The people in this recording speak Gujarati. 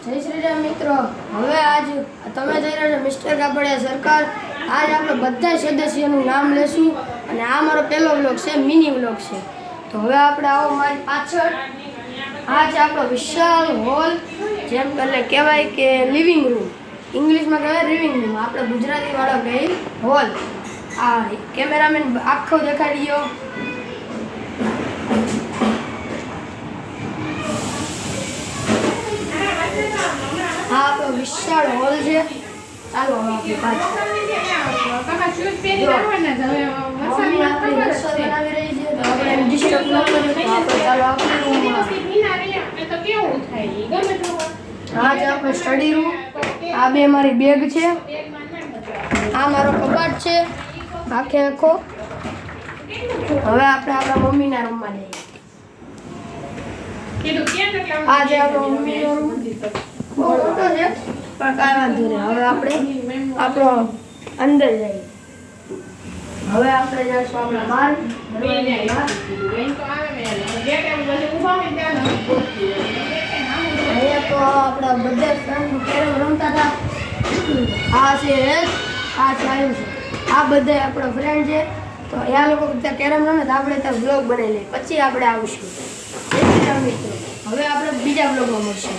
જય શ્રી રામ મિત્રો. હવે આજ તમે જઈ રહ્યા છો મિસ્ટર કાપડિયા સરકાર. આજ આપણે બધા સદસ્યોનું નામ લેશું અને આ મારો પહેલો વ્લોગ છે, મિની વ્લોગ છે. તો હવે આપણે આવો મારી પાછળ. આ છે આપણો વિશાળ હોલ, જેમ એટલે કહેવાય કે લિવિંગ રૂમ. ઇંગ્લિશમાં કહેવાય લિવિંગ રૂમ, આપણે ગુજરાતી વાળો કહે હોલ. આ કેમેરામેન આખો દેખાડી ગયો. આ આપણો વિશાળ હોલ છે. ચાલો આપણી પાછળ બનાવી રહી છે, તો આપણે એમ ડિસ્ટર્બ ન કરીએ. તો આપણે ચાલો આપણી રૂમમાં. આ છે આપણો સ્ટડી રૂમ. આ બે મારી બેગ છે. આ મારો કબાટ છે આખે આખો. હવે આપણે આપણા મમ્મીના રૂમમાં જઈએ. આ છે આપણો મમ્મીનો રૂમ. બહુ મોટો છે પણ કાંઈ વાંધો નહીં. હવે આપણે આપણો અંદર જઈએ. હવે આપણે જઈશું આપણા બહાર. અહીંયા તો આપણા બધા ફ્રેન્ડ કેરમ રમતા હતા. આ છે આ ચાલુ છે. આ બધા આપણા ફ્રેન્ડ છે. તો એ લોકો ત્યાં કેરમ રમે તો આપણે ત્યાં બ્લોગ બનાવી લઈએ, પછી આપણે આવીશું. મિત્રો હવે આપણે બીજા બ્લોગમાં મળશું.